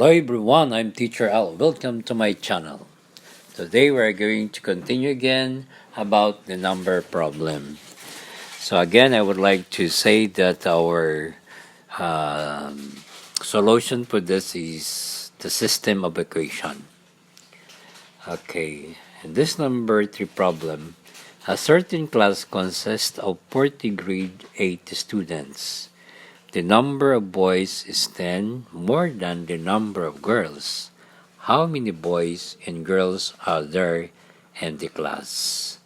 Hello everyone, I'm Teacher Al. Welcome to my channel. Today we're going to continue again about the number problem. So again, I would like to say that our solution for this is the system of equation. Okay, in this number 3 problem, a certain class consists of 40 grade 8 students. The number of boys is 10 more than the number of girls. How many boys and girls are there in the class?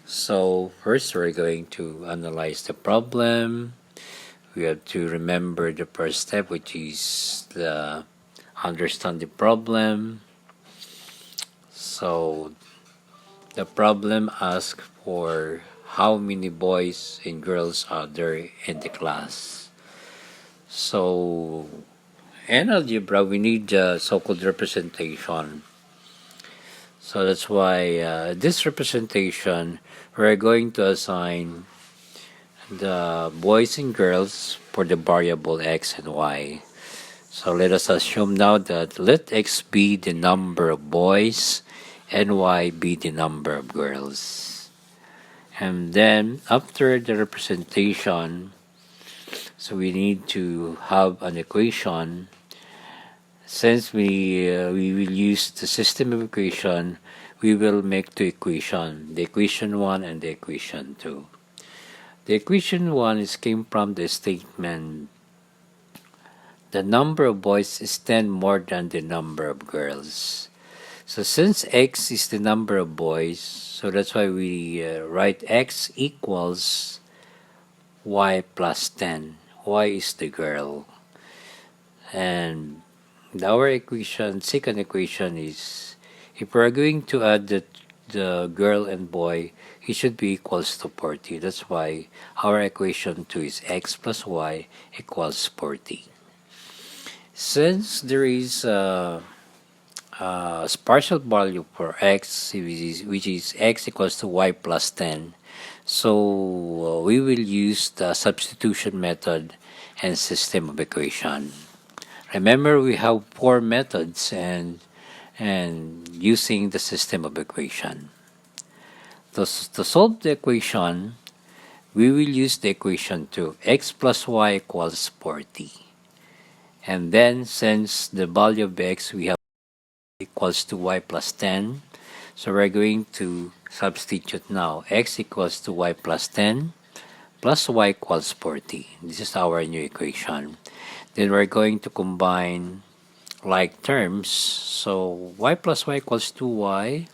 So first we're going to analyze the problem. We have to remember the first step, which is the understand the problem. So the problem asks for how many boys and girls are there in the class. So, in algebra, we need so-called representation. So that's why this representation, we're going to assign the boys and girls for the variable x and y. So let us assume now that let x be the number of boys and y be the number of girls. And then after the representation, so we need to have an equation. Since we will use the system of equation, we will make two equations, the equation 1 and the equation 2. The equation 1 came from the statement the number of boys is 10 more than the number of girls. So since x is the number of boys, so that's why we write x equals y plus 10. Y is the girl. And our equation, second equation is, if we're going to add the girl and boy, it should be equals to 40. That's why our equation 2 is x plus y equals 40. Since there is a partial value for x, which is x equals to y plus 10, so we will use the substitution method and system of equation. Remember, we have 4 methods and using the system of equation. To solve the equation, we will use the equation 2, x plus y equals 40. And then since the value of x we have equals to y plus 10, so we're going to substitute now. X equals to y plus 10 plus y equals 40. This is our new equation. Then we're going to combine like terms. So y plus y equals 2y.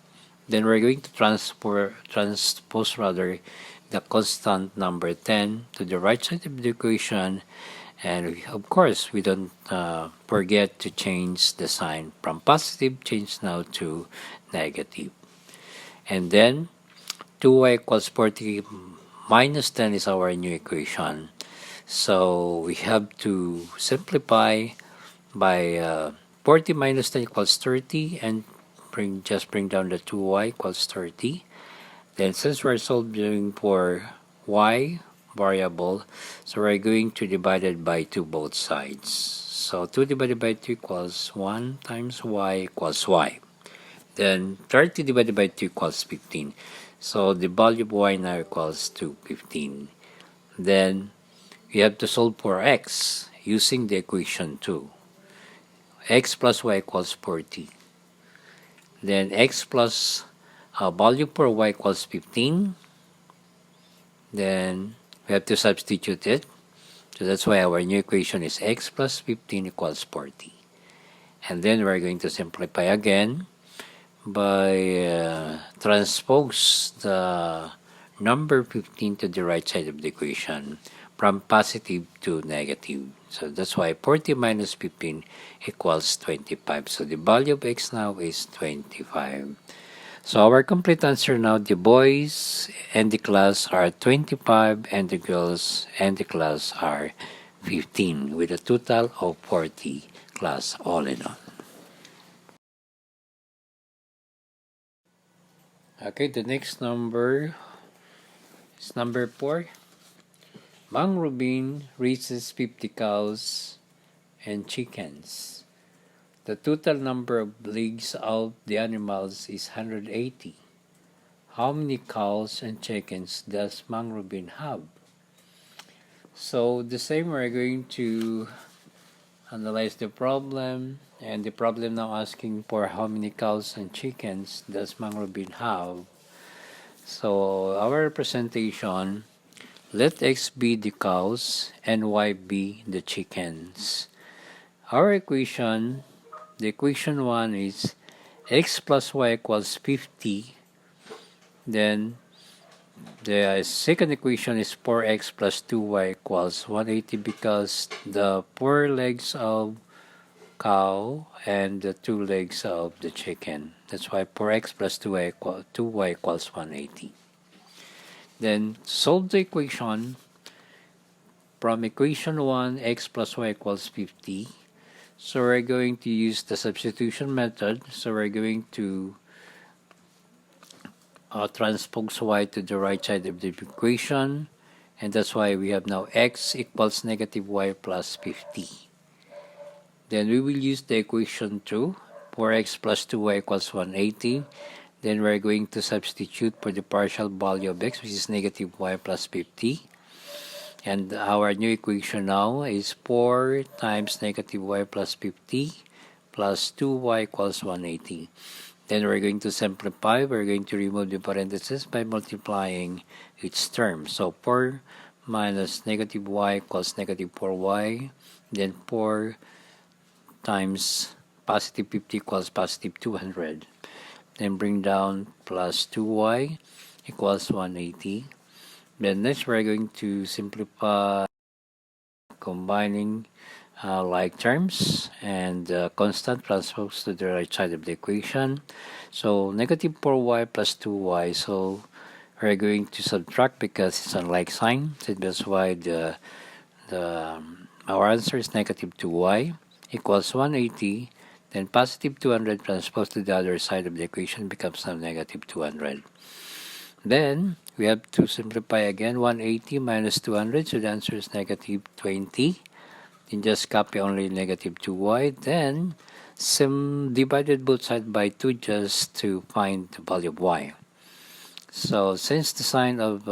Then we're going to transpose the constant number 10 to the right side of the equation. And of course, we don't forget to change the sign from positive, change now to negative. And then 2y equals 40 minus 10 is our new equation. So we have to simplify by 40 minus 10 equals 30 and just bring down the 2y equals 30. Then since we're solving for y variable, so we're going to divide it by 2 both sides. So 2 divided by 2 equals 1 times y equals y. Then 30 divided by 2 equals 15. So the value of y now equals to 15. Then we have to solve for x using the equation 2. X plus y equals 40. Then x plus value for y equals 15. Then we have to substitute it. So that's why our new equation is x plus 15 equals 40. And then we're going to simplify again by transpose the number 15 to the right side of the equation from positive to negative. So that's why 40 minus 15 equals 25. So the value of x now is 25. So our complete answer now, the boys and the class are 25 and the girls and the class are 15 with a total of 40 class all in all. Okay, the next number is number 4. Mang Rubin raises 50 cows and chickens. The total number of legs of the animals is 180. How many cows and chickens does Mang Rubin have? So the same, we're going to analyze the problem, and the problem now asking for how many cows and chickens does Mang Rubin have. So our representation, let x be the cows and y be the chickens. Our equation, the equation 1 is x plus y equals 50. Then the second equation is 4x plus 2y equals 180 because the 4 legs of cow and the 2 legs of the chicken. That's why 4x plus 2y equals 180. Then solve the equation. From equation 1, x plus y equals 50. So we're going to use the substitution method. So we're going to transpose y to the right side of the equation, and that's why we have now x equals negative y plus 50. Then we will use the equation 2, 4x plus 2y equals 180. Then we're going to substitute for the partial value of x, which is negative y plus 50. And our new equation now is 4 times negative y plus 50 plus 2y equals 180. Then we're going to simplify. We're going to remove the parentheses by multiplying each term. So 4 minus negative y equals negative 4y. Then 4 times positive 50 equals positive 200. Then bring down plus 2y equals 180. Then next we're going to simplify combining like terms and constant transpose to the right side of the equation. So negative 4y plus 2y. So we're going to subtract because it's a like sign. So that's why our answer is negative 2y equals 180. Then positive 200 transposed to the other side of the equation becomes now negative 200. Then we have to simplify again. 180 minus 200, so the answer is negative 20. Then just copy only negative 2y. Then divided both sides by 2 just to find the value of y. So since the sign of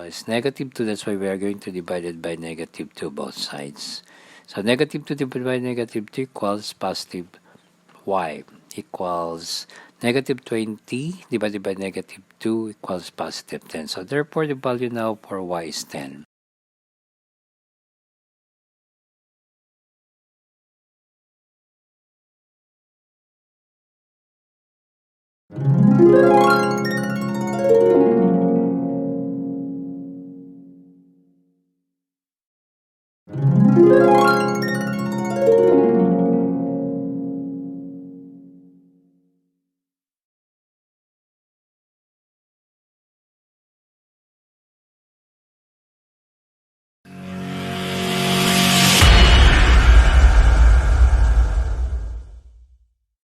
is negative 2, that's why we are going to divide it by negative 2 both sides. So negative 2 divided by negative 2 equals positive y equals negative 20 divided by negative 2 equals positive 10. So therefore, the value now for y is 10.